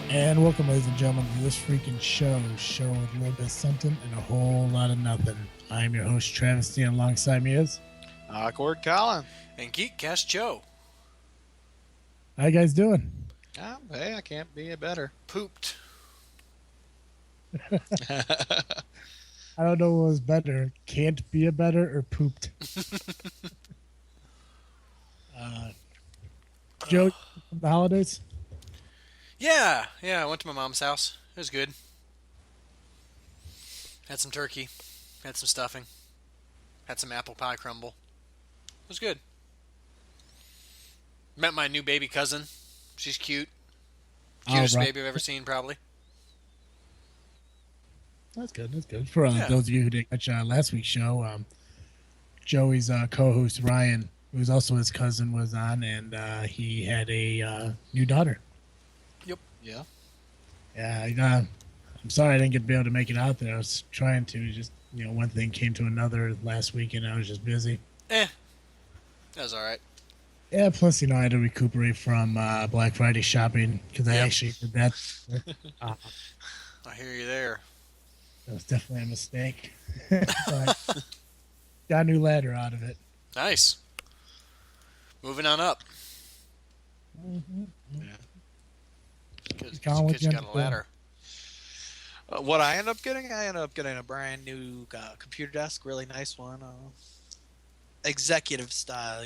And welcome, ladies and gentlemen, to this freaking show with a little bit of something and a whole lot of nothing. I'm your host, Travis D, and alongside me is... Awkward Colin. And Geekcast Joe. How you guys doing? Hey, I can't be a better. Pooped. I don't know what was better. Can't be a better or pooped? Joe, the holidays? Yeah, I went to my mom's house. It was good. Had some turkey. Had some stuffing. Had some apple pie crumble. It was good. Met my new baby cousin. She's cute. Cutest baby I've ever seen, probably. That's good. For those of you who didn't catch last week's show, Joey's co-host, Ryan, who's also his cousin, was on, and he had a new daughter. Yep. Yeah, I'm sorry I didn't get to be able to make it out there. I was trying to, just, one thing came to another last week, and I was just busy. That was all right. Yeah, plus, I had to recuperate from Black Friday shopping, because I actually did that. I hear you there. That was definitely a mistake. But got a new ladder out of it. Nice. Moving on up. Mm-hmm. Yeah. Because Colin, you got a ladder. What I ended up getting a brand new computer desk, really nice one, executive style,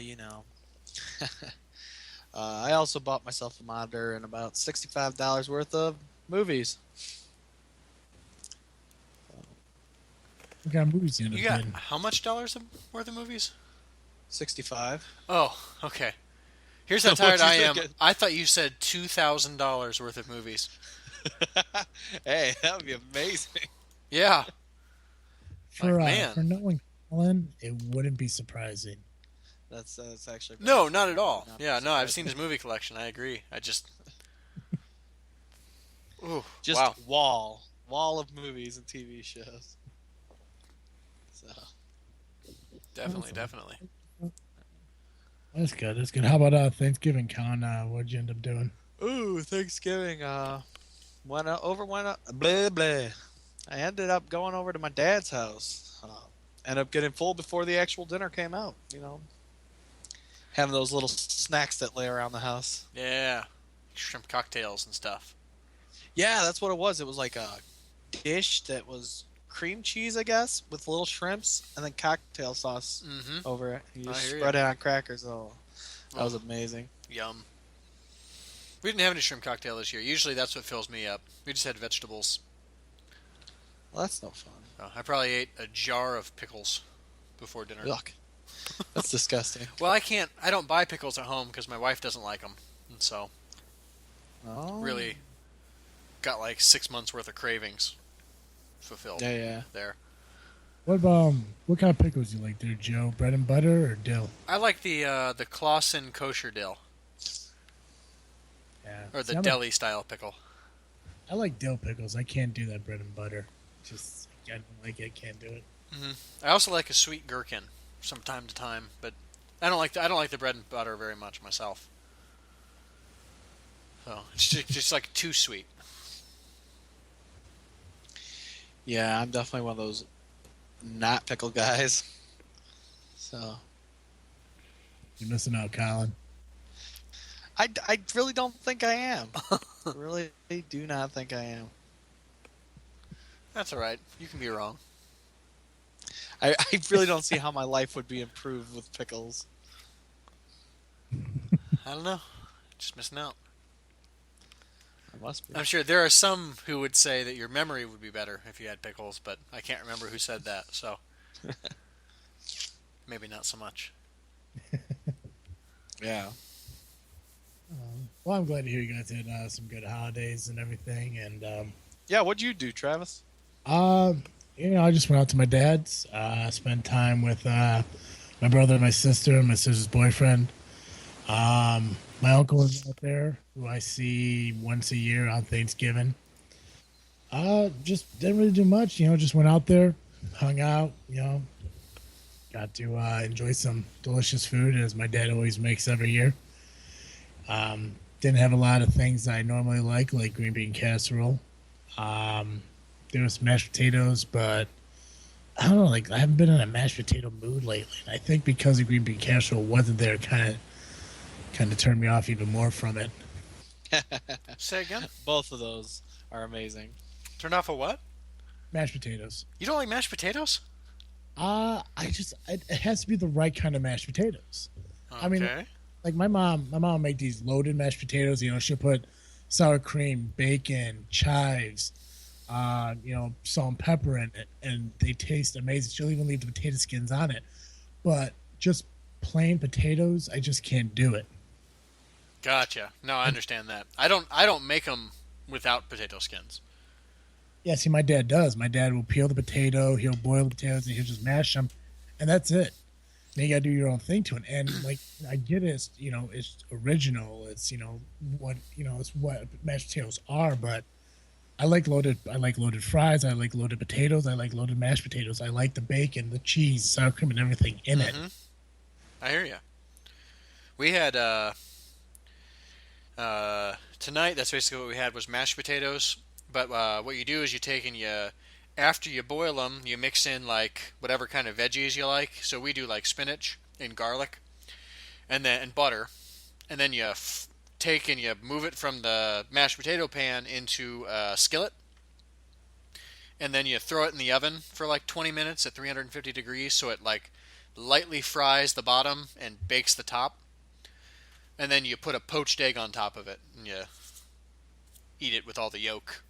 I also bought myself a monitor and about $65 worth of movies. What kind of movies you got how much dollars worth of movies? 65. Oh, okay. Here's how tired I am. I thought you said $2,000 worth of movies. Hey, that would be amazing. Yeah. For knowing Colin, it wouldn't be surprising. That's actually... No, not at all. Yeah, no, I've seen his movie collection. I agree. I just... Ooh, just wow. wall of movies and TV shows. So... Definitely. That's good. How about Thanksgiving, Colin? What'd you end up doing? Ooh, Thanksgiving. Went blah blah. I ended up going over to my dad's house. Ended up getting full before the actual dinner came out. Having those little snacks that lay around the house. Yeah, shrimp cocktails and stuff. Yeah, that's what it was. It was like a dish that was cream cheese, I guess, with little shrimps and then cocktail sauce over it. You just spread it on crackers. Oh, that was amazing. Yum. We didn't have any shrimp cocktail this year. Usually that's what fills me up. We just had vegetables. Well, that's no fun. I probably ate a jar of pickles before dinner. Yuck. That's disgusting. Well, I don't buy pickles at home because my wife doesn't like them. And so, really got like 6 months worth of cravings fulfilled. Yeah. There. What kind of pickles you like there, Joe? Bread and butter or dill? I like the Clausen kosher dill. Yeah. Or the deli style pickle. I like dill pickles. I can't do that bread and butter. Just I don't like it. I can't do it. I also like a sweet gherkin from time to time, but I don't like the bread and butter very much myself. So it's just like too sweet. Yeah, I'm definitely one of those not pickle guys. So You're missing out, Colin. I really don't think I am. Really do not think I am. That's all right. You can be wrong. I really don't see how my life would be improved with pickles. I don't know. Just missing out. I must be. I'm sure there are some who would say that your memory would be better if you had pickles, but I can't remember who said that, so maybe not so much. Yeah. Well, I'm glad to hear you guys had some good holidays and everything. And yeah, what'd you do, Travis? I just went out to my dad's. Spent time with my brother, my sister's boyfriend. My uncle is out there, who I see once a year on Thanksgiving. Just didn't really do much, just went out there, hung out, got to enjoy some delicious food, as my dad always makes every year. didn't have a lot of things I normally like green bean casserole. Um, there was mashed potatoes, but I don't know. Like I haven't been in a mashed potato mood lately. And I think because the green bean casserole wasn't there, kind of turned me off even more from it. Say again? Both of those are amazing. Turn off a what? Mashed potatoes. You don't like mashed potatoes? It has to be the right kind of mashed potatoes. I mean, Okay. like my mom make these loaded mashed potatoes. She'll put sour cream, bacon, chives, salt and pepper in it, and they taste amazing. She'll even leave the potato skins on it. But just plain potatoes, I just can't do it. Gotcha. No, I understand that. I don't make them without potato skins. Yeah, see, my dad does. My dad will peel the potato, he'll boil the potatoes, and he'll just mash them, and that's it. Then you gotta do your own thing to it. And like I get it, it's original. It's what mashed potatoes are. But I like loaded fries. I like loaded potatoes. I like loaded mashed potatoes. I like the bacon, the cheese, sour cream, and everything in it. I hear you. We had tonight. That's basically what we had was mashed potatoes. But what you do is you take and after you boil them, you mix in like whatever kind of veggies you like. So we do like spinach and garlic, and butter, and then you take and you move it from the mashed potato pan into a skillet, and then you throw it in the oven for like 20 minutes at 350 degrees, so it like lightly fries the bottom and bakes the top, and then you put a poached egg on top of it, and you eat it with all the yolk.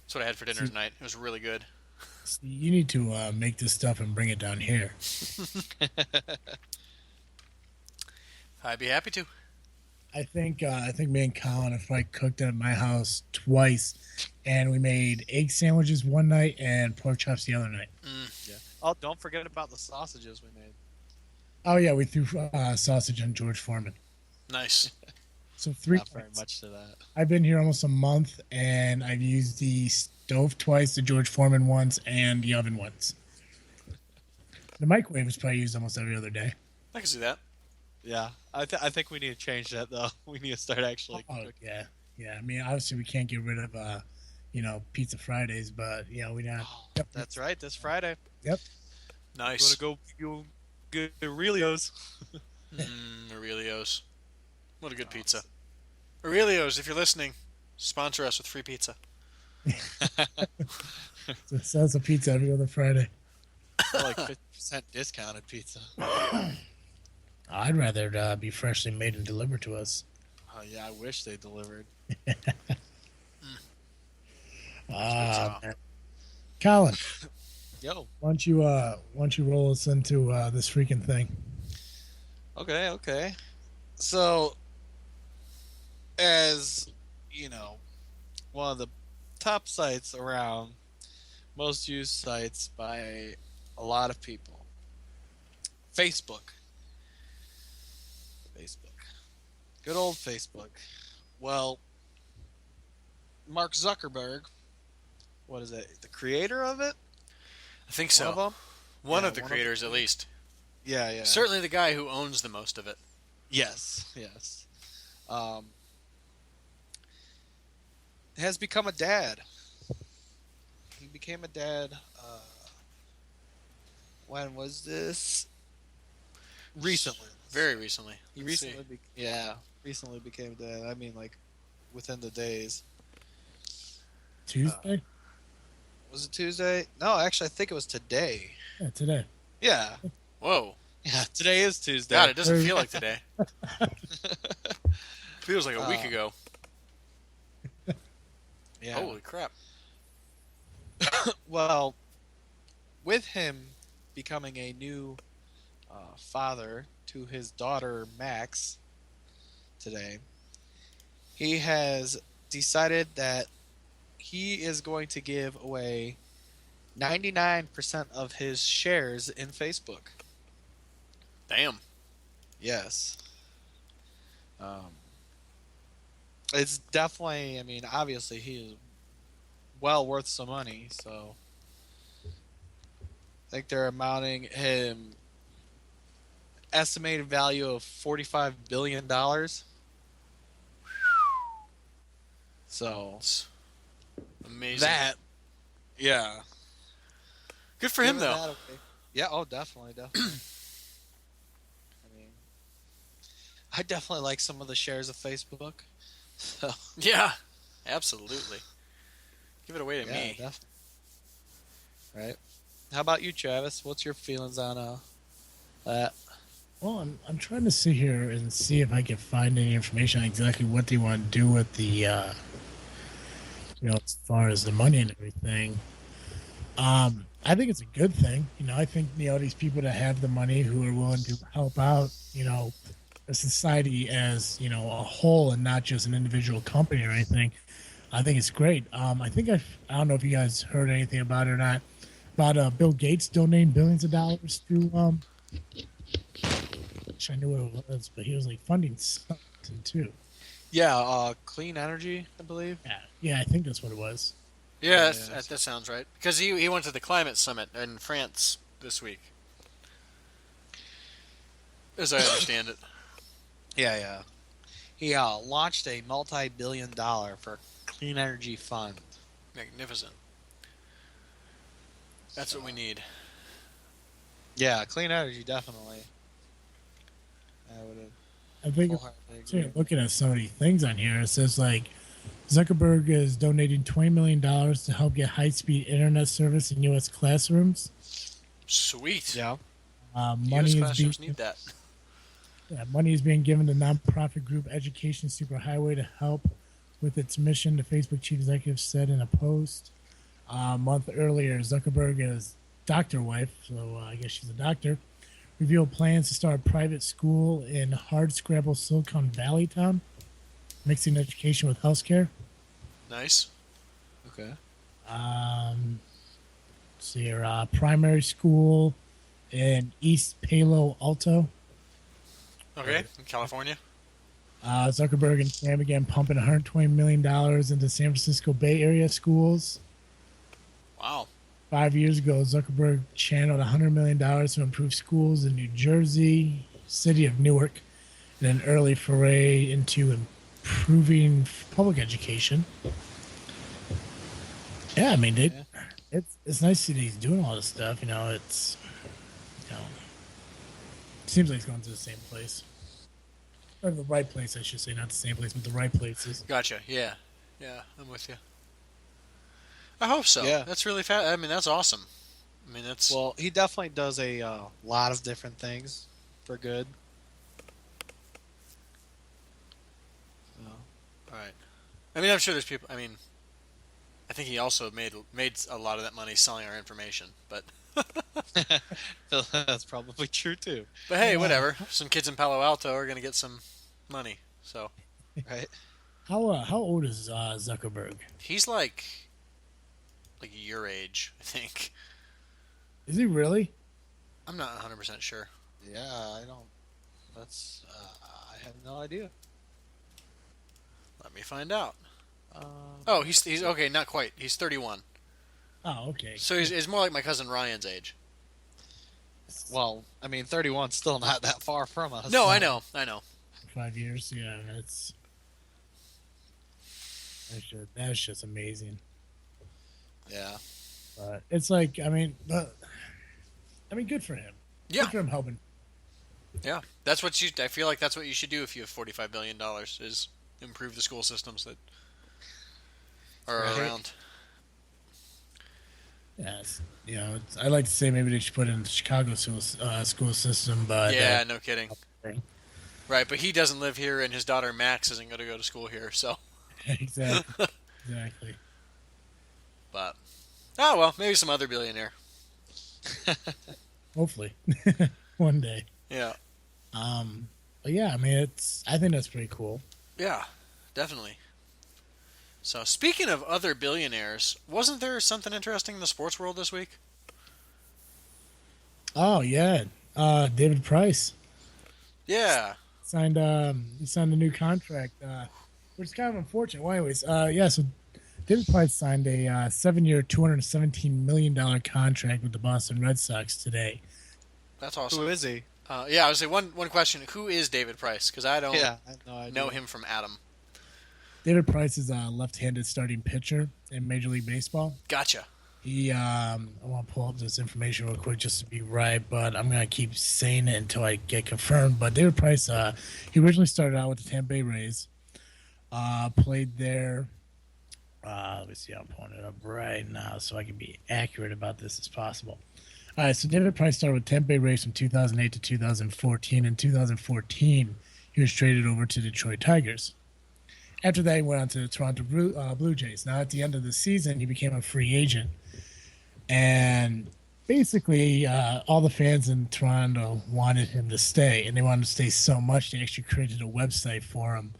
That's what I had for dinner tonight. It was really good. You need to make this stuff and bring it down here. I'd be happy to. I think me and Colin have probably cooked at my house twice, and we made egg sandwiches one night and pork chops the other night. Yeah. Oh, don't forget about the sausages we made. Oh yeah, we threw sausage on George Foreman. Nice. So three. Not very much to that. I've been here almost a month, and I've used the stove twice, the George Foreman once, and the oven once. The microwave is probably used almost every other day. I can see that. Yeah, I think we need to change that though. We need to start actually. Oh cooking. yeah. I mean, obviously we can't get rid of Pizza Fridays, but we not. Oh, that's right. This Friday. Yep. Nice. You want to go get Aurelio's? Aurelio's. What a good pizza. Aurelio's, if you're listening, sponsor us with free pizza. So that's a pizza every other Friday. Like 50% discounted pizza. I'd rather it be freshly made and delivered to us. Oh yeah, I wish they delivered. Man. Colin, Yo. why don't you roll us into this freaking thing? Okay. So, as you know, one of the top sites around, most used sites by a lot of people, Facebook. Good old Facebook. Well, Mark Zuckerberg, what is it? The creator of it? I think One so. of them? One Yeah, of the one of creators, them. at least. Yeah. Certainly the guy who owns the most of it. Yes. Has become a dad. He became a dad. When was this? Recently. Very recently. He Let's see. recently became a dad. I mean, like, within the days. Tuesday? Was it Tuesday? No, actually, I think it was today. Yeah, today. Yeah. Whoa. Yeah, today is Tuesday. God, it doesn't feel like today. Feels like a week ago. Yeah. Holy crap. Well, with him becoming a new father to his daughter Max today, he has decided that he is going to give away 99% of his shares in Facebook. Damn. Yes. It's definitely, I mean, obviously he is well worth some money, so I think they're amounting him estimated value of $45 billion. So It's amazing. that, yeah. Good for him, Giving though. that away. Yeah. Oh, definitely, definitely. I mean, I definitely like some of the shares of Facebook. So Yeah, absolutely. Give it away to yeah, me. definitely. Right. How about you, Travis? What's your feelings on that? Well, I'm trying to sit here and see if I can find any information on exactly what they want to do with the, as far as the money and everything. I think it's a good thing. I think these people that have the money who are willing to help out, a society as a whole and not just an individual company or anything. I think it's great. I don't know if you guys heard anything about it or not about Bill Gates donating billions of dollars to which I knew what it was, but he was like funding something too. Yeah. Clean energy, I believe. Yeah, I think that's what it was. Yeah, Yeah. that sounds right. Because he went to the climate summit in France this week, as I understand it. Yeah, yeah. He launched a multi-billion-dollar for clean energy fund. Magnificent. That's what we need. Yeah, clean energy definitely. I would I think wholeheartedly so, agree. looking at some of these things on here, it says like Zuckerberg is donating $20 million to help get high-speed internet service in U.S. classrooms. Sweet. Yeah. U.S. Money is being classrooms need that. money is being given to nonprofit group Education Superhighway to help with its mission. The Facebook chief executive said in a post a month earlier. Zuckerberg and his doctor wife, so I guess she's a doctor, revealed plans to start a private school in hardscrabble Silicon Valley town, mixing education with healthcare. Nice. Okay. See here, primary school in East Palo Alto. Okay, in California. Zuckerberg and Sam began pumping $120 million into San Francisco Bay Area schools. Wow. 5 years ago, Zuckerberg channeled $100 million to improve schools in New Jersey, city of Newark, in an early foray into improving public education. Yeah, I mean, it's nice to see that he's doing all this stuff. It seems like he's going to the same place. Or the right place, I should say, not the same place, but the right places. Gotcha. Yeah. Yeah, I'm with you. I hope so. Yeah. That's really fast. I mean, that's awesome. I mean, that's... Well, he definitely does a lot of different things for good. So, Right. I mean, I'm sure there's people... I mean, I think he also made a lot of that money selling our information. But that's probably true too. hey, whatever. Some kids in Palo Alto are going to get some money. So Right. How old is Zuckerberg? he's like your age, I think. Is he really? I'm not 100% sure. Yeah, I don't. That's. I have no idea. Let me find out. Uh, Oh, he's okay. Not quite. He's 31. Oh, okay. So he's more like my cousin Ryan's age. well, I mean, 31's still not that far from us. No, I know. 5 years. Yeah, that's just amazing. Yeah. But it's like, I mean, good for him. Yeah, Good for him helping. yeah. That's what I feel like that's what you should do if you have $45 billion is improve the school systems that are Right. around. Yes. I'd like to say maybe they should put it in the Chicago school system, but Yeah, no kidding. thing. Right, but he doesn't live here, and his daughter Max isn't going to go to school here. So, exactly. Exactly. but well, maybe some other billionaire. Hopefully, one day. Yeah, But yeah, I mean, I think that's pretty cool. yeah, definitely. So, speaking of other billionaires, wasn't there something interesting in the sports world this week? Oh yeah, David Price Yeah. signed. He signed a new contract, which is kind of unfortunate. Well, anyways, yeah. So David Price signed a 7-year, $217 million contract with the Boston Red Sox today. That's awesome. Who is he? Yeah, I would say one question. Who is David Price? Because I don't Yeah, I have no idea. know him from Adam. David Price is a left-handed starting pitcher in Major League Baseball. Gotcha. I want to pull up this information real quick just to be right, but I'm gonna keep saying it until I get confirmed. But David Price, he originally started out with the Tampa Bay Rays. Played there. Let me see. I'm pulling it up right now so I can be accurate about this as possible. All right, so David Price started with Tampa Bay Rays from 2008 to 2014. In 2014, he was traded over to Detroit Tigers. After that, he went on to the Toronto Blue Jays. Now, at the end of the season, he became a free agent. And basically, all the fans in Toronto wanted him to stay. And they wanted to stay so much, they actually created a website for him.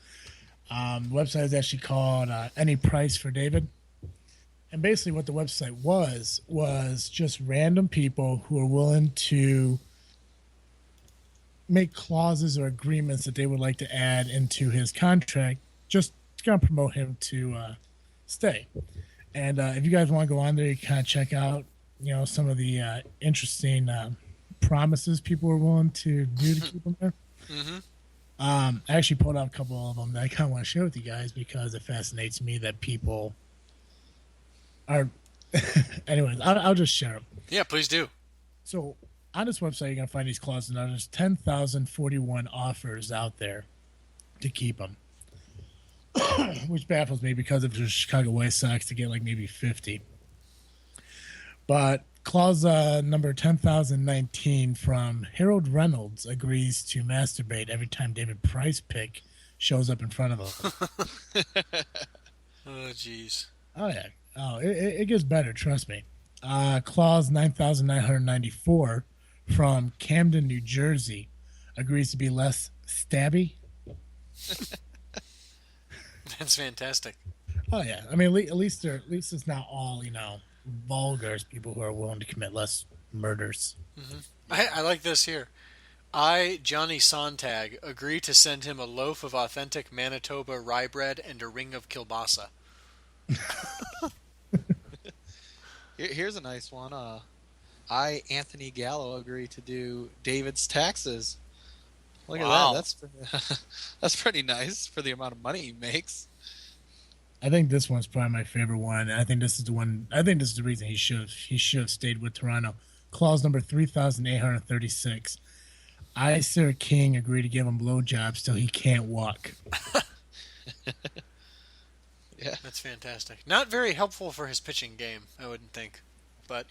The website is actually called Any Price for David. And basically what the website was just random people who are willing to make clauses or agreements that they would like to add into his contract just to kind of promote him to stay. And if you guys want to go on there, you kind of check out, some of the interesting promises people were willing to do to keep him there. Mm-hmm. I actually pulled out a couple of them that I kind of want to share with you guys because it fascinates me that people are. Anyways, I'll just share them. Yeah, please do. So on this website, you're gonna find these clauses. Now there's 10,041 offers out there to keep them, which baffles me because if there's Chicago White Sox to get like maybe 50. But clause number 10,019 from Harold Reynolds agrees to masturbate every time David Price pick shows up in front of him. Oh, jeez. Oh, yeah. Oh, it gets better, trust me. Clause 9,994 from Camden, New Jersey agrees to be less stabby. That's fantastic. Oh, yeah. I mean, at least it's not all, vulgar people who are willing to commit less murders. Mm-hmm. I like this here. I, Johnny Sontag, agree to send him a loaf of authentic Manitoba rye bread and a ring of kielbasa. Here's a nice one. I, Anthony Gallo, agree to do David's taxes. Look Wow. at that. That's pretty nice for the amount of money he makes. I think this one's probably my favorite one. I think this is the one. I think this is the reason he should have stayed with Toronto. Clause number 3,836. I, Sir King, agree to give him blowjobs till he can't walk. Yeah, That's fantastic. Not very helpful for his pitching game, I wouldn't think. But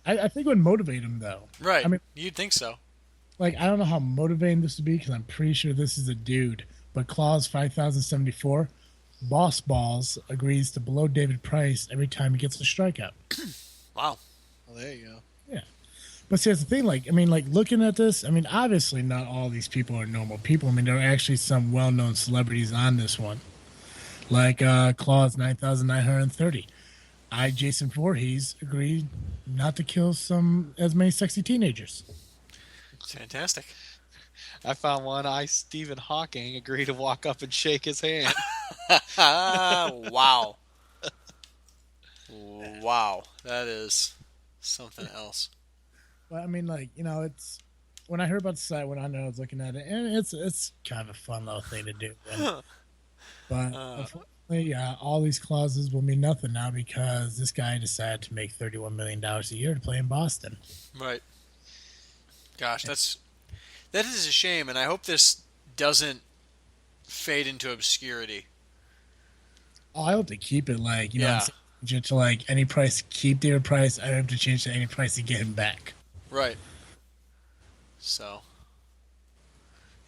I think it would motivate him though. right, I mean, you'd think so. like I don't know how motivating this would be because I'm pretty sure this is a dude. But clause 5,074. Boss Balls agrees to blow David Price every time he gets a strikeout. Wow. well, there you go. Yeah. But see, that's the thing. Looking at this, obviously not all these people are normal people. There are actually some well-known celebrities on this one. Like clause 9,930. I, Jason Voorhees, agreed not to kill as many sexy teenagers. It's fantastic. I found one. I, Stephen Hawking, agree to walk up and shake his hand. Wow. Wow. That is something else. But it's when I heard about the site, when I was looking at it, and it's kind of a fun little thing to do. But unfortunately, all these clauses will mean nothing now because this guy decided to make $31 million a year to play in Boston. Right. Gosh, that is a shame, and I hope this doesn't fade into obscurity. Oh, I hope to keep it Yeah. to Any Price, keep David Price. I hope to change to Any Price to get him back. Right. So.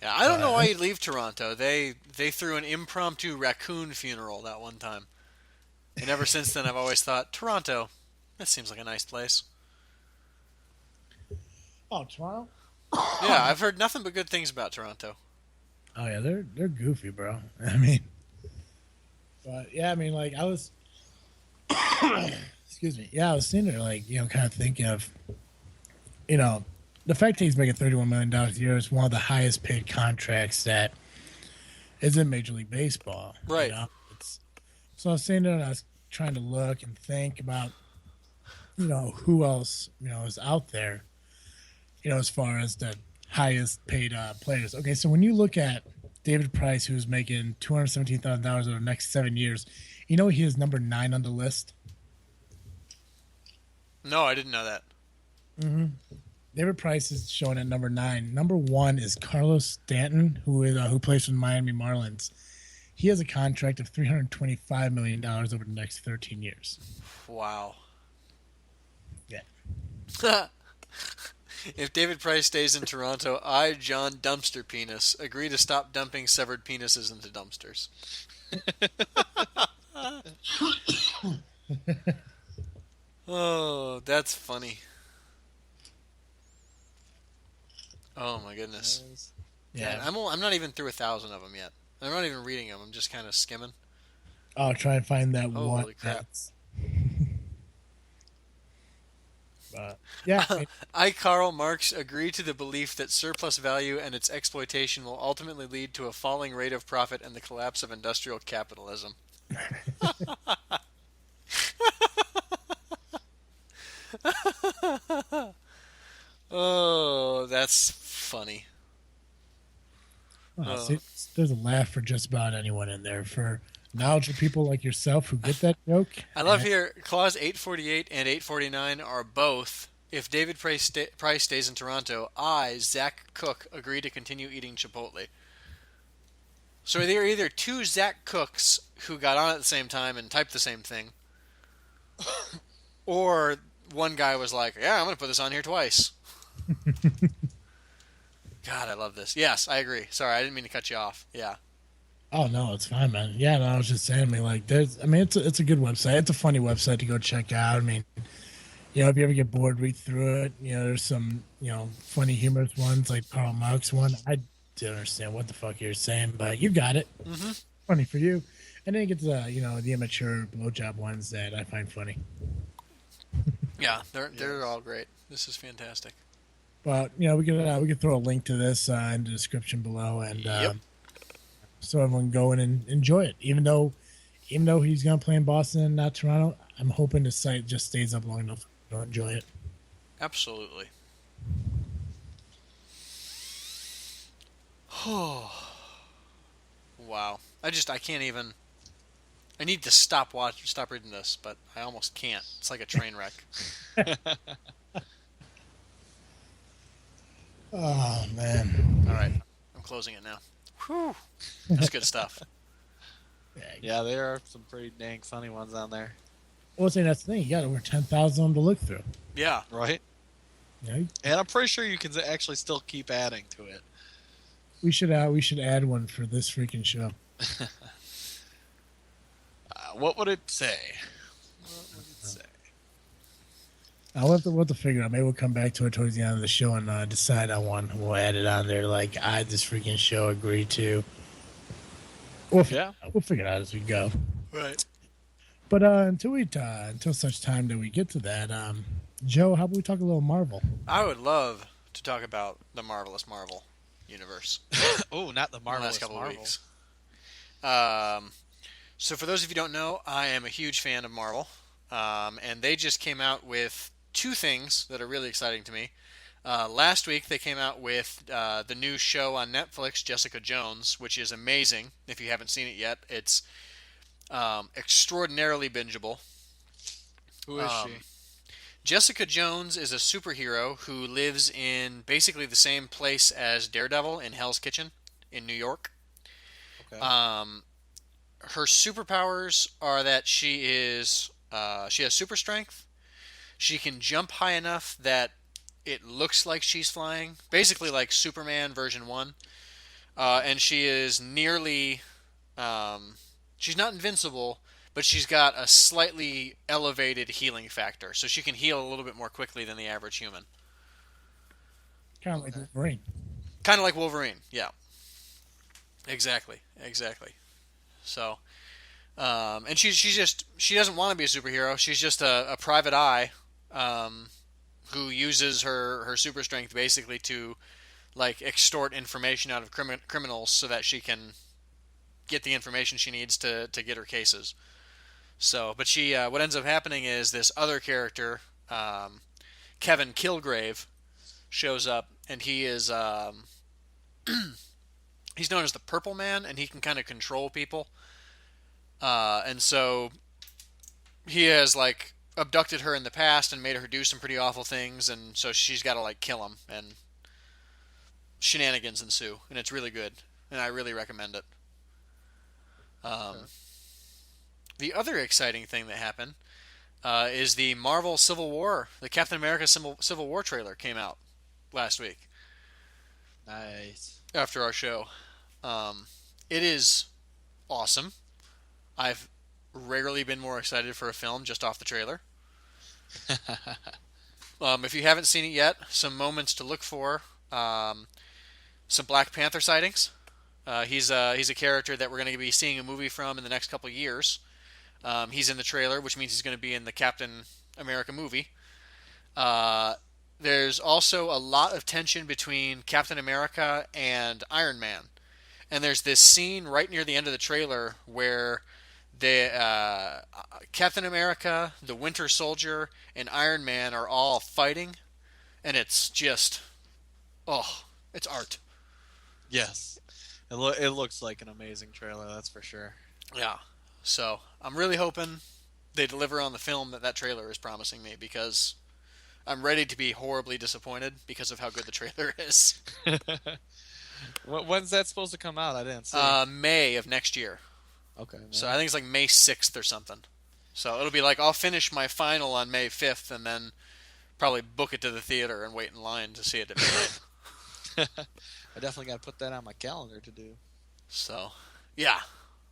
Yeah, I don't know why he'd leave Toronto. They threw an impromptu raccoon funeral that one time. And ever since then, I've always thought, Toronto, that seems like a nice place. Oh, Toronto? Yeah, I've heard nothing but good things about Toronto. Oh yeah, they're goofy, bro. But yeah, I was, excuse me. Yeah, I was sitting there, kind of thinking of, the fact that he's making $31 million a year is one of the highest paid contracts that is in Major League Baseball. Right. So I was sitting there and I was trying to look and think about, who else, is out there, as far as the highest paid players. Okay, so when you look at David Price, who's making $217,000 over the next 7 years. You know he is number 9 on the list. No, I didn't know that. Mm-hmm. David Price is shown at number 9. Number 1 is Carlos Stanton, who plays for the Miami Marlins. He has a contract of $325 million over the next 13 years. Wow. Yeah. If David Price stays in Toronto, I, John Dumpster Penis, agree to stop dumping severed penises into dumpsters. Oh, that's funny. Oh my goodness. Yeah. I'm not even through 1,000 of them yet. I'm not even reading them. I'm just kind of skimming. I'll try and find that Holy one. crap. Yeah. I, Karl Marx, agree to the belief that surplus value and its exploitation will ultimately lead to a falling rate of profit and the collapse of industrial capitalism. Oh, that's funny. See, there's a laugh for just about anyone in there. For knowledgeable people like yourself who get that joke. I love here, Clause 848 and 849 are both, if David Price stays in Toronto, I, Zach Cook, agree to continue eating Chipotle. So there are either two Zach Cooks who got on at the same time and typed the same thing, or one guy was like, yeah, I'm going to put this on here twice. God, I love this. Yes, I agree. Sorry, I didn't mean to cut you off. Yeah. Oh no, it's fine, man. Yeah, no, I was just saying, it's a good website. It's a funny website to go check out. I mean, if you ever get bored, read through it. There's some, funny, humorous ones like Karl Marx one. I don't understand what the fuck you're saying, but you got it. Mm-hmm. Funny for you. And then you get to the immature blowjob ones that I find funny. Yeah, they're all great. This is fantastic. But we could throw a link to this in the description below, and so everyone can go in and enjoy it. Even though he's gonna play in Boston and not Toronto, I'm hoping the site just stays up long enough to enjoy it. Absolutely. Oh, wow! I can't even. I need to stop reading this, but I almost can't. It's like a train wreck. Oh man! All right, I'm closing it now. Whew, that's good stuff. Yeah, there are some pretty dang funny ones on there. Well, see, that's the thing. You got over 10,000 of them to look through. Yeah. Right? Yeah. And I'm pretty sure you can actually still keep adding to it. We should add one for this freaking show. What would it say? We'll have to figure it out. Maybe we'll come back to it towards the end of the show and decide on one. We'll add it on there. Like, this freaking show agreed to. We'll figure it out as we go. Right. But until such time that we get to that, Joe, how about we talk a little Marvel? I would love to talk about the Marvelous Marvel universe. Oh, not the Marvelous last couple Marvel. of weeks. So for those of you who don't know, I am a huge fan of Marvel. And they just came out with two things that are really exciting to me. Last week they came out with the new show on Netflix, Jessica Jones, which is amazing. If you haven't seen it yet, it's extraordinarily bingeable. Who is she? Jessica Jones is a superhero who lives in basically the same place as Daredevil in Hell's Kitchen in New York. Okay. Her superpowers are that she has super strength. She can jump high enough that it looks like she's flying, basically like Superman version 1. And she is nearly, she's not invincible, but she's got a slightly elevated healing factor, so she can heal a little bit more quickly than the average human. Kind of like Wolverine. Kind of like Wolverine, yeah. Exactly. So, and she doesn't want to be a superhero. She's just a private eye, who uses her super strength basically to, like, extort information out of criminals so that she can get the information she needs to get her cases. So, but what ends up happening is this other character, Kevin Kilgrave, shows up, and he is He's known as the Purple Man, and he can kind of control people. And so he has like abducted her in the past and made her do some pretty awful things, and so she's got to like kill him, and shenanigans ensue, and it's really good, and I really recommend it. Um, the other exciting thing that happened is the Marvel Civil War, the Captain America Civil War trailer came out last week Nice. after our show. It is awesome. I've rarely been more excited for a film just off the trailer. If you haven't seen it yet, some moments to look for. Some Black Panther sightings. He's a character that we're going to be seeing a movie from in the next couple of years. He's in the trailer, which means he's going to be in the Captain America movie. There's also a lot of tension between Captain America and Iron Man. And there's this scene right near the end of the trailer where the Captain America, the Winter Soldier, and Iron Man are all fighting, and it's just, it's art. Yes. It looks like an amazing trailer, that's for sure. Yeah. So I'm really hoping they deliver on the film that trailer is promising me, because I'm ready to be horribly disappointed because of how good the trailer is. When's that supposed to come out? I didn't see. May of next year. Okay. Man. So I think it's like May 6th or something. So it'll be like I'll finish my final on May 5th and then probably book it to the theater and wait in line to see it at midnight. I definitely got to put that on my calendar to do. So, yeah.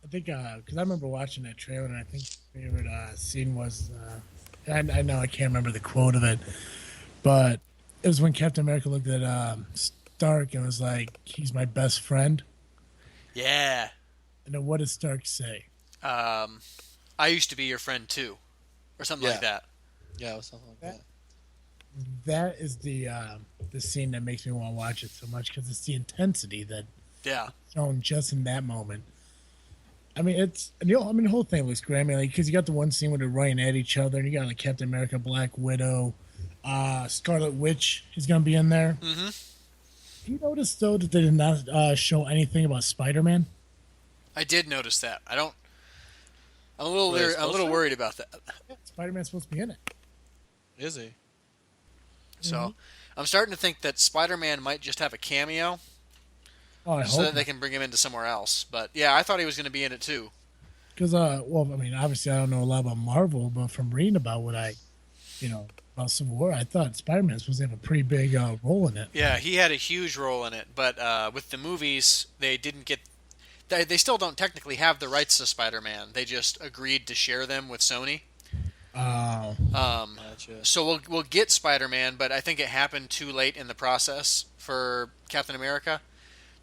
I think because I remember watching that trailer, and I think my favorite scene was, and I know I can't remember the quote of it, but it was when Captain America looked at Stark and was like, "He's my best friend." Yeah. And then what did Stark say? I used to be your friend too, or something like that. Yeah, it was something like that. That is the scene that makes me want to watch it so much, because it's the intensity that shown just in that moment. I mean, the whole thing looks great. I mean, like, because you got the one scene where they're running at each other, and you got like Captain America, Black Widow, Scarlet Witch is going to be in there. Mm-hmm. You notice though that they did not show anything about Spider-Man? I did notice that. I'm a little worried about that. Yeah, Spider-Man's supposed to be in it. Is he? So I'm starting to think that Spider-Man might just have a cameo, so that they can bring him into somewhere else. But yeah, I thought he was going to be in it too. Because, well, I mean, obviously I don't know a lot about Marvel, but from reading about about Civil War, I thought Spider-Man was supposed to have a pretty big role in it. Yeah, he had a huge role in it, but with the movies, they didn't get. They still don't technically have the rights to Spider-Man. They just agreed to share them with Sony. Gotcha. So we'll get Spider-Man, but I think it happened too late in the process for Captain America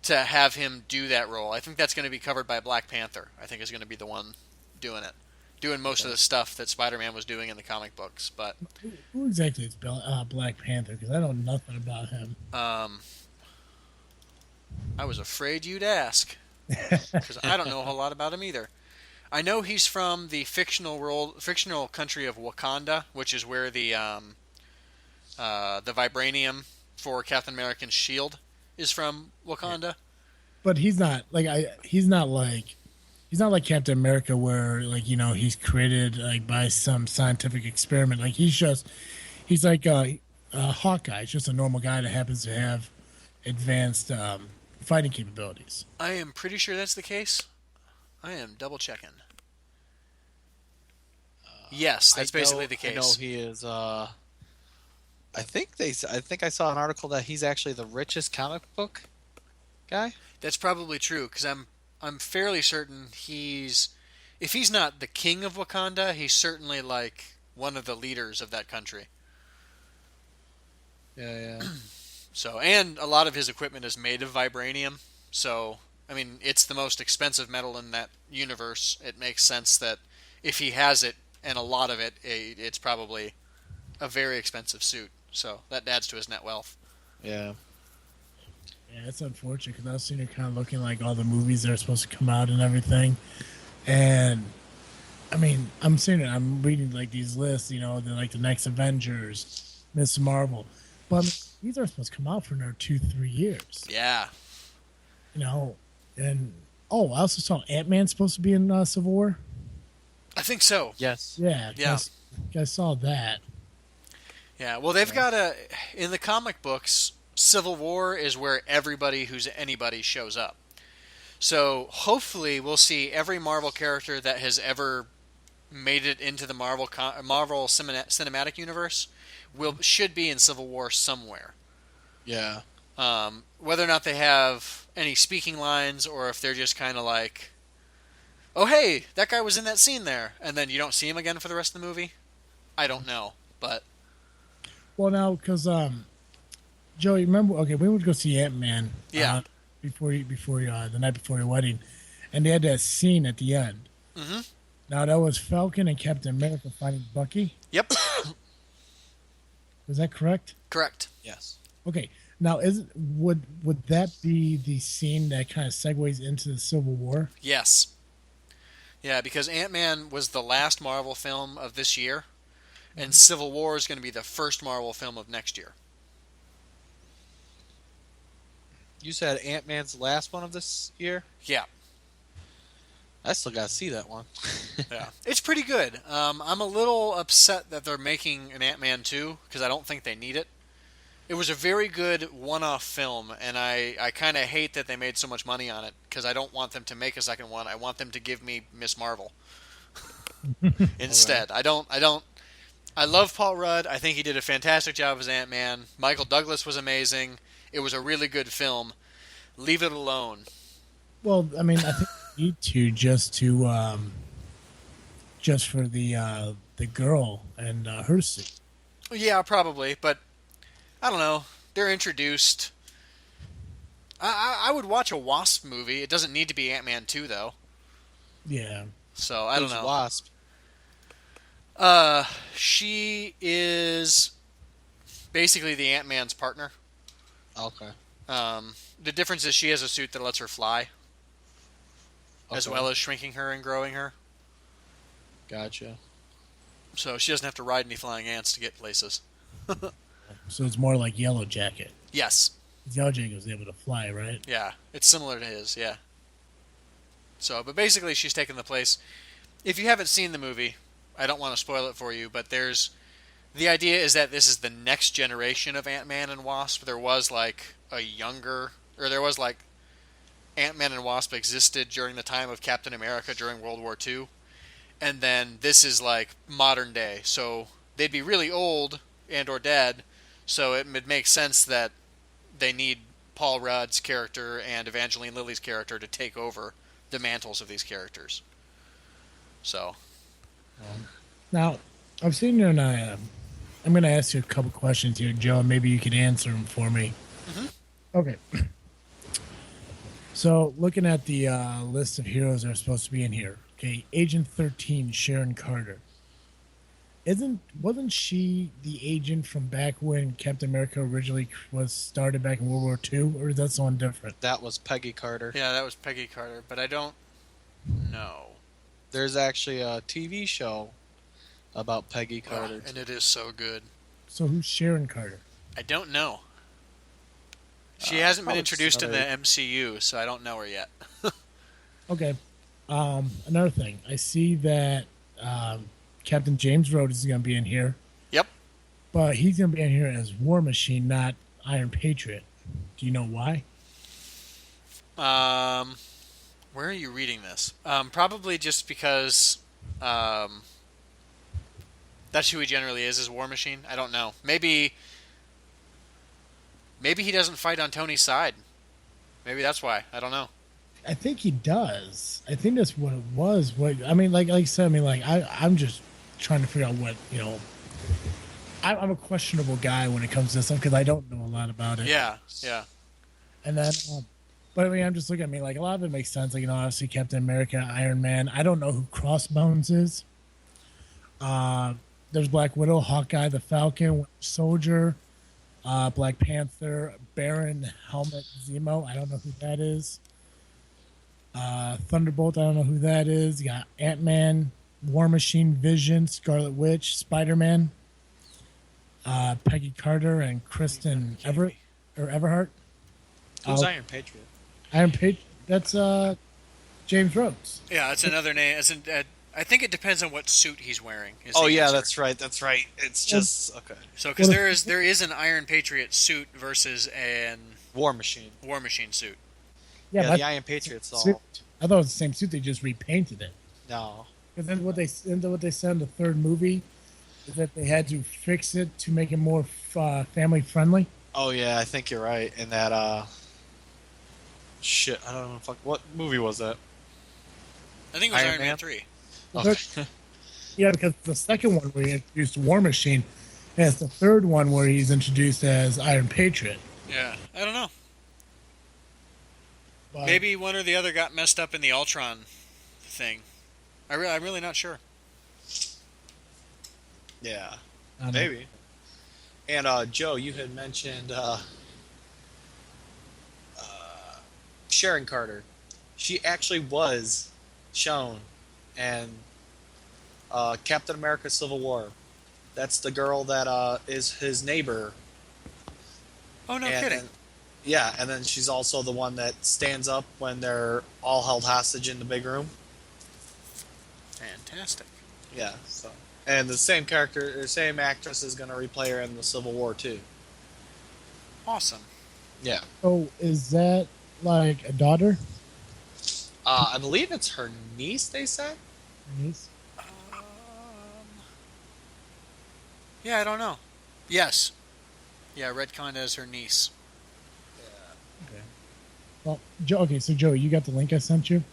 to have him do that role. I think that's going to be covered by Black Panther. I think is going to be the one doing it, doing most of the stuff that Spider-Man was doing in the comic books. But who exactly is Black Panther? Because I know nothing about him. I was afraid you'd ask, because I don't know a whole lot about him either. I know he's from the fictional country of Wakanda, which is where the vibranium for Captain America's shield is from. Wakanda. But he's not like he's not like Captain America, where he's created like by some scientific experiment. Like he's like Hawkeye. He's just a normal guy that happens to have advanced fighting capabilities. I am pretty sure that's the case. I am double checking. Yes, that's basically the case. I know he is. I think I saw an article that he's actually the richest comic book guy. That's probably true, because I'm fairly certain if he's not the king of Wakanda, he's certainly like one of the leaders of that country. Yeah. So, and a lot of his equipment is made of vibranium. So, I mean, it's the most expensive metal in that universe. It makes sense that if he has it, and a lot of it, it's probably a very expensive suit. So that adds to his net wealth. Yeah. Yeah, it's unfortunate, because I was sitting here kind of looking like all the movies that are supposed to come out and everything. And, I mean, I'm reading like these lists, like the next Avengers, Miss Marvel. But I mean, these are supposed to come out for another 2-3 years. Yeah. And I also saw Ant-Man supposed to be in Civil War. I think so. Yes. Yeah, Yeah. I saw that. Yeah. Well, they've got in the comic books, Civil War is where everybody who's anybody shows up. So hopefully we'll see every Marvel character that has ever made it into the Marvel cinematic universe should be in Civil War somewhere. Yeah. Whether or not they have any speaking lines, or if they're just kind of like, oh hey, that guy was in that scene there, and then you don't see him again for the rest of the movie. I don't know, but Well, now because Joey, remember? Okay, we went to go see Ant-Man. Yeah. Before the night before your wedding, and they had that scene at the end. Mm-hmm. Now that was Falcon and Captain America fighting Bucky. Yep. Was that correct? Correct. Yes. Okay. Now, would that be the scene that kind of segues into the Civil War? Yes. Yeah, because Ant-Man was the last Marvel film of this year, and Civil War is going to be the first Marvel film of next year. You said Ant-Man's last one of this year? Yeah. I still gotta see that one. Yeah. It's pretty good. I'm a little upset that they're making an Ant-Man 2, because I don't think they need it. It was a very good one-off film, and I kind of hate that they made so much money on it, because I don't want them to make a second one. I want them to give me Miss Marvel instead. I love Paul Rudd. I think he did a fantastic job as Ant-Man. Michael Douglas was amazing. It was a really good film. Leave it alone. Well, I mean, I think you need to just for the girl and her suit. Yeah, probably, but I don't know. They're introduced. I would watch a Wasp movie. It doesn't need to be Ant-Man 2, though. Yeah. So, I don't Who's know. Wasp? She is basically the Ant-Man's partner. Okay. The difference is she has a suit that lets her fly, as Okay. well as shrinking her and growing her. Gotcha. So she doesn't have to ride any flying ants to get places. So it's more like Yellow Jacket. Yes. Yellow Jacket was able to fly, right? Yeah. It's similar to his, yeah. So, but basically she's taken the place. If you haven't seen the movie, I don't want to spoil it for you, but the idea is that this is the next generation of Ant-Man and Wasp. There was Ant-Man and Wasp existed during the time of Captain America during World War II. And then this is like modern day. So they'd be really old and or dead. So it would make sense that they need Paul Rudd's character and Evangeline Lilly's character to take over the mantles of these characters. So. Now, I've seen you, and I'm going to ask you a couple questions here, Joe, and maybe you could answer them for me. Mm-hmm. Okay. So, looking at the list of heroes that are supposed to be in here, okay, Agent 13, Sharon Carter. Wasn't she the agent from back when Captain America originally was started back in World War II, or is that someone different? That was Peggy Carter. Yeah, that was Peggy Carter, but I don't know. There's actually a TV show about Peggy Carter. And it is so good. So who's Sharon Carter? I don't know. She hasn't been probably introduced in the another- MCU, so I don't know her yet. Okay. Another thing, I see that Captain James Rhodes is going to be in here, Yep. but he's going to be in here as War Machine, not Iron Patriot. Do you know why? Where are you reading this? Probably just because that's who he generally is War Machine. I don't know. Maybe he doesn't fight on Tony's side. Maybe that's why. I don't know. I think he does. I think that's what it was. What I mean, like I said, I'm just trying to figure out what I'm a questionable guy when it comes to this stuff because I don't know a lot about it. Yeah. And then, but I mean, I'm just looking at me like a lot of it makes sense. Like obviously Captain America, Iron Man. I don't know who Crossbones is. There's Black Widow, Hawkeye, the Falcon, Winter Soldier, Black Panther, Baron, Helmet, Zemo. I don't know who that is. Thunderbolt. I don't know who that is. You got Ant-Man, War Machine, Vision, Scarlet Witch, Spider-Man, Peggy Carter, and Kristen Everhart. Who's Iron Patriot? Iron Patriot. That's James Rhodes. Yeah, it's another name. I think it depends on what suit he's wearing. Is Oh the yeah, answer. that's right. That's right. It's just okay. So because Well, there is an Iron Patriot suit versus an War Machine. War Machine suit. Yeah, Yeah, but the Iron Patriot's suit. all. I thought it was the same suit. They just repainted it. No. Because then what they said in the third movie is that they had to fix it to make it more family friendly. Oh yeah, I think you're right. In that shit, I don't know. What movie was that? I think it was Iron Iron Man Man? 3. Okay. Yeah, because the second one where he introduced War Machine, and it's the third one where he's introduced as Iron Patriot. Yeah, I don't know. But, Maybe one or the other got messed up in the Ultron thing. I'm really not sure. Yeah, I don't know. maybe. And Joe, you had mentioned Sharon Carter. She actually was shown in Captain America: Civil War. That's the girl that is his neighbor. Oh, no And kidding. then- yeah, and then she's also the one that stands up when they're all held hostage in the big room. Fantastic. Yeah, so and the same character, or same actress is going to replay her in the Civil War too. Awesome. Yeah, So is that like a daughter? I believe it's her niece. They said. Niece? Yeah, I don't know. Yes. Yeah, Redcon as her niece. Okay. Well, Joe. Okay, so Joe, you got the link I sent you.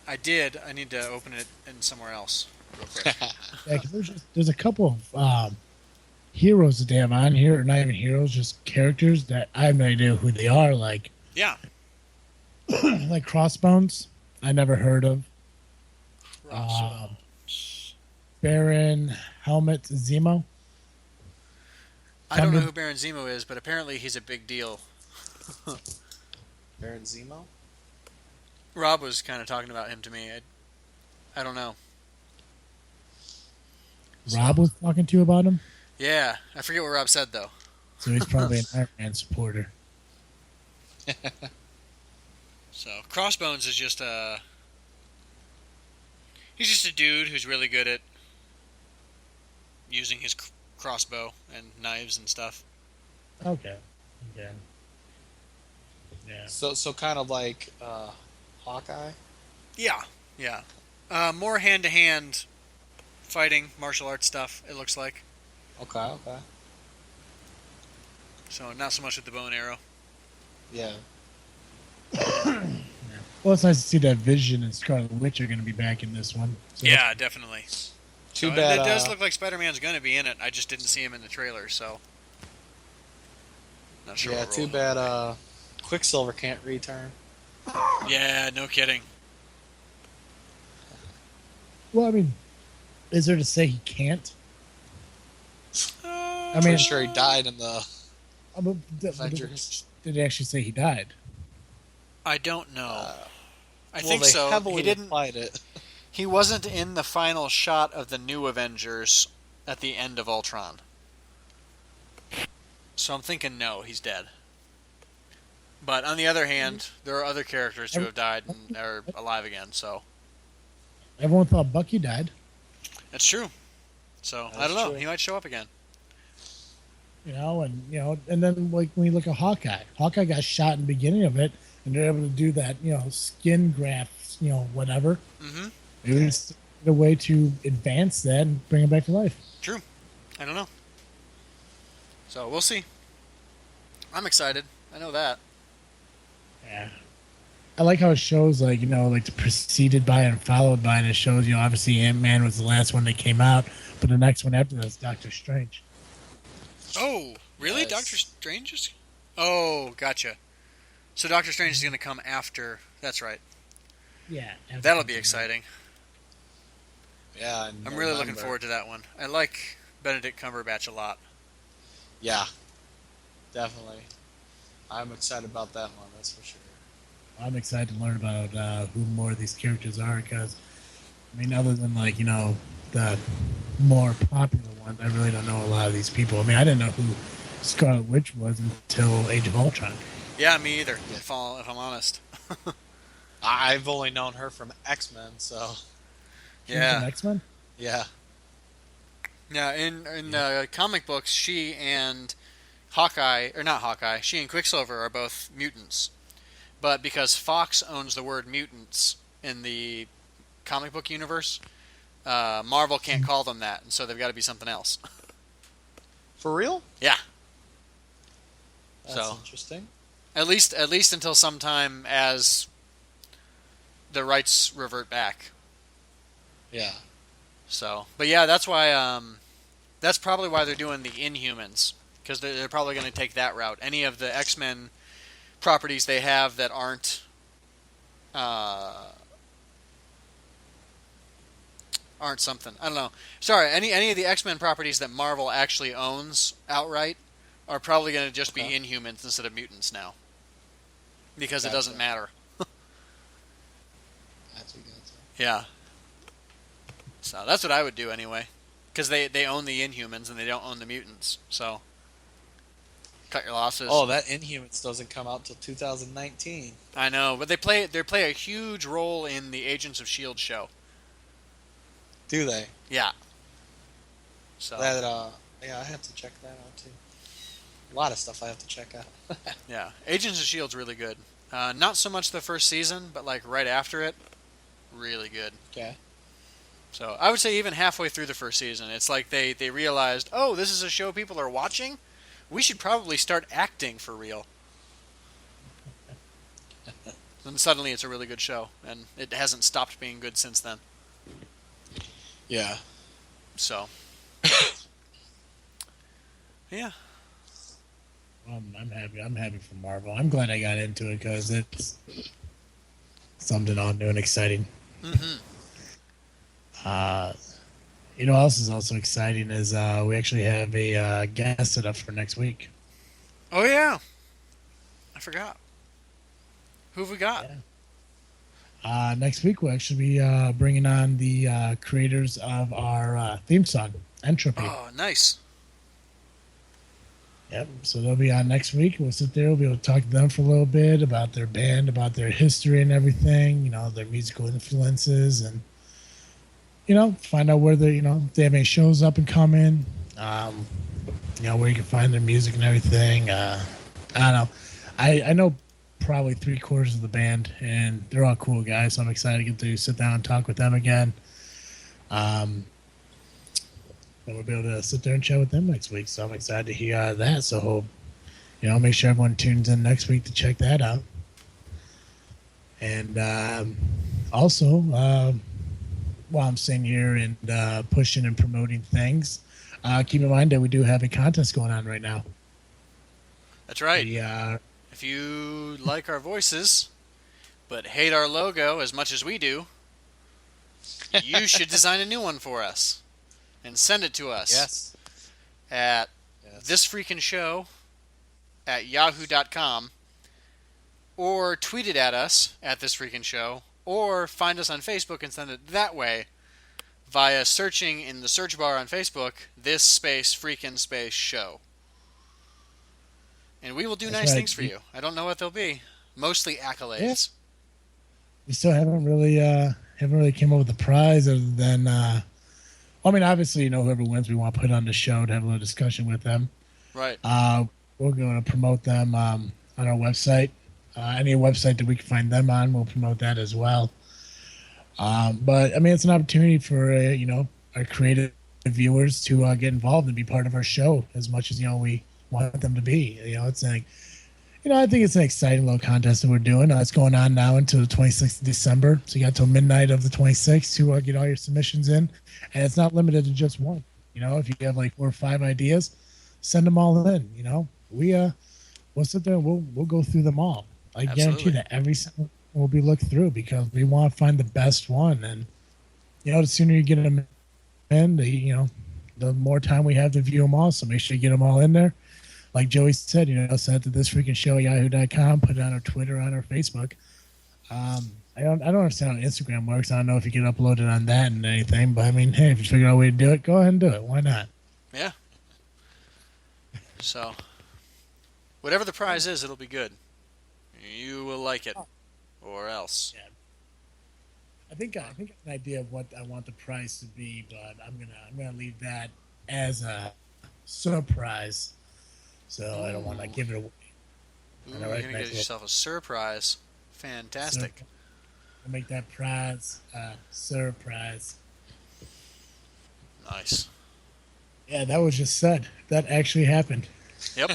I did. I need to open it in somewhere else real quick. Yeah, 'cause there's a couple of heroes that they have on here, or not even heroes, just characters that I have no idea who they are. Like Yeah. like Crossbones, I never heard of. Baron Helmet Zemo. I don't know Thunder- who Baron Zemo is, but apparently he's a big deal. Baron Zemo. Rob was kind of talking about him to me. I don't know. Rob was talking to you about him, Yeah, I forget what Rob said though. so he's probably an Iron Man supporter. So Crossbones is just he's just a dude who's really good at using his crossbow and knives and stuff. Okay. Okay. Yeah. So kind of like Hawkeye. Yeah, yeah. More hand-to-hand fighting, martial arts stuff, it looks like. Okay. Okay. So not so much with the bow and arrow. Yeah. Well, it's nice to see that Vision and Scarlet Witch are going to be back in this one. So Yeah, definitely. Too So bad. It does look like Spider-Man's going to be in it. I just didn't see him in the trailer, so... Not sure Yeah. what Too role. bad. Quicksilver can't return. Yeah, no kidding. Well, I mean, is there to say he can't? I mean- Pretty sure he died in the Avengers. Did they actually say he died? I don't know. I well, think they so. heavily He didn't. implied it. He wasn't in the final shot of the new Avengers at the end of Ultron. So I'm thinking no, he's dead. But on the other hand, there are other characters who have died and are alive again, so Everyone thought Bucky died. that's true. So I That's don't know. true. He might show up again. And then like when you look at Hawkeye got shot in the beginning of it, and they're able to do that, skin grafts, whatever. Mm-hmm. Maybe it's a way to advance that and bring it back to life. True. I don't know. So we'll see. I'm excited. I know that. Yeah. I like how it shows, like preceded by and followed by, and it shows, obviously Ant-Man was the last one that came out, but the next one after that is Doctor Strange. Oh, really? Yes. Doctor Strange is... Oh, gotcha. So Doctor Strange is going to come after... That's right. Yeah. That'll be exciting. Yeah. in I'm really looking November. forward to that one. I like Benedict Cumberbatch a lot. Yeah. Definitely. I'm excited about that one. That's for sure. I'm excited to learn about who more of these characters are, because, other than, the more popular ones, I really don't know a lot of these people. I didn't know who Scarlet Witch was until Age of Ultron. Yeah, me either. If I'm honest. I've only known her from X-Men, so She was in Yeah, X-Men? yeah. yeah. In Yeah. the comic books, she and Hawkeye, or not Hawkeye, she and Quicksilver are both mutants. But because Fox owns the word mutants in the comic book universe, Marvel can't call them that, and so they've got to be something else. For real? Yeah. That's So interesting. at least until sometime as the rights revert back. Yeah. So, but yeah, that's why. That's probably why they're doing the Inhumans, because they're probably going to take that route. Any of the X-Men properties they have that uh, aren't something. I don't know. Sorry, any of the X-Men properties that Marvel actually owns outright are probably going to just be Okay. Inhumans instead of mutants now, because it Gotcha. doesn't matter. Gotcha. Yeah. So that's what I would do anyway, because they own the Inhumans and they don't own the mutants. So cut your losses. Oh, that Inhumans doesn't come out till 2019. I know, but they play a huge role in the Agents of Shield show. Do they? Yeah. So That yeah, I have to check that out too. A lot of stuff I have to check out. yeah, Agents of Shield's really good. Not so much the first season, but like right after it, really good. Okay. So I would say even halfway through the first season, it's like they realized, oh, this is a show people are watching. We should probably start acting for real. Then suddenly it's a really good show, and it hasn't stopped being good since then. Yeah. So, yeah, I'm happy. I'm happy for Marvel. I'm glad I got into it because it's something all new and exciting. hmm Uh, you know what else is also exciting is we actually have a guest set up for next week. Oh yeah, I forgot. Who have we got? Yeah. Next week we'll actually be bringing on the creators of our theme song, Entropy. Oh, nice. Yep. So they'll be on next week. We'll sit there. We'll be able to talk to them for a little bit about their band, about their history and everything. You know, their musical influences, and find out where they, if they have any shows up and coming. Where you can find their music and everything. I don't know. I know probably 3/4 of the band, and they're all cool guys. So I'm excited to get to sit down and talk with them again. And we'll be able to sit there and chat with them next week. So I'm excited to hear that. So hope, make sure everyone tunes in next week to check that out. And also, while I'm sitting here and pushing and promoting things, keep in mind that we do have a contest going on right now. That's right. Yeah. If you like our voices, but hate our logo as much as we do, you should design a new one for us and send it to us. Yes. At Yes. thisfreakinshow@yahoo.com, or tweet it at us at thisfreakinshow, or find us on Facebook and send it that way via searching in the search bar on Facebook, this space freakin space show. And we will do That's nice right. things for you. I don't know what they'll be. Mostly accolades. We still haven't really came up with a prize other than obviously, whoever wins, we want to put on the show to have a little discussion with them. Right. We're going to promote them on our website. Any website that we can find them on, we'll promote that as well. But it's an opportunity for our creative viewers to get involved and be part of our show as much as we want them to be. It's like, I think it's an exciting little contest that we're doing. It's going on now until the 26th of December. So you got till midnight of the 26th to get all your submissions in, and it's not limited to just one. If you have like 4 or 5 ideas, send them all in. We'll sit there and we'll go through them all. I guarantee that every single will be looked through because we want to find the best one. And the sooner you get them in, the more time we have to view them all. So make sure you get them all in there. Like Joey said, send it to thisfreakinshow@yahoo.com, put it on our Twitter, on our Facebook. I don't understand how Instagram works. I don't know if you can upload it on that and anything, but hey, if you figure out a way to do it, go ahead and do it. Why not? Yeah. So, whatever the prize is, it'll be good. You will like it, or else. Yeah. I think I have an idea of what I want the price to be, but I'm gonna leave that as a surprise. So I don't want to give it away. Ooh, I know, you're right? gonna Nice get yourself a surprise. Fantastic. I'll make that prize surprise. Nice. Yeah, that was just said. That actually happened. Yep.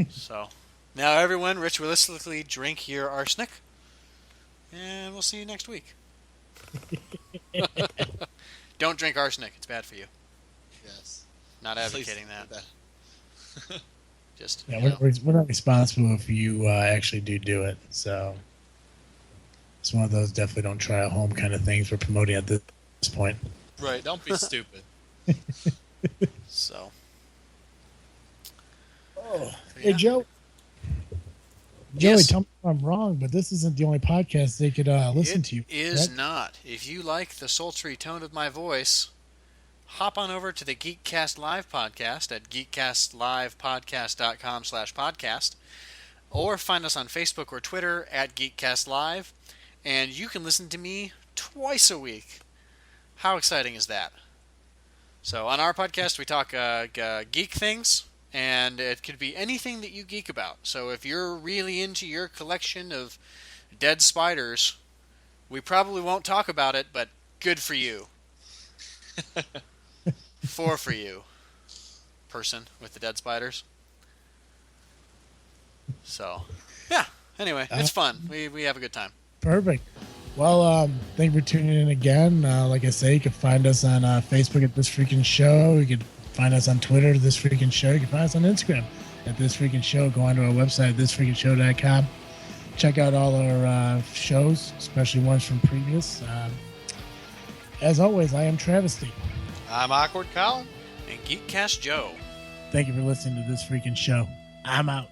So, now everyone, ritualistically drink your arsenic, and we'll see you next week. Don't drink arsenic; it's bad for you. Yes. Not advocating Please that. do that. Just Yeah, you know. we're not responsible if you actually do it. So it's one of those definitely don't try at home kind of things we're promoting at this point. Right. Don't be stupid. So. Oh, Yeah. hey Joe. Joey, Yes. tell me if I'm wrong, but this isn't the only podcast they could listen to. It is correct? not. If you like the sultry tone of my voice, hop on over to the Geekcast Live podcast at geekcastlivepodcast.com/podcast, or find us on Facebook or Twitter at Geekcast Live, and you can listen to me twice a week. How exciting is that? So on our podcast, we talk geek things, and it could be anything that you geek about. So if you're really into your collection of dead spiders, we probably won't talk about it, but good for you. For you, person with the dead spiders. So, yeah. Anyway, it's fun. We have a good time. Perfect. Well, thank you for tuning in again. Like I say, you can find us on Facebook at This Freakin' Show. You can find us on Twitter, This Freakin' Show. You can find us on Instagram at This Freakin' Show. Go onto our website, thisfreakinshow.com. Check out all our shows, especially ones from previous. As always, I am Travesty. I'm Awkward Colin. And Geekcast Joe. Thank you for listening to This Freakin' Show. I'm out.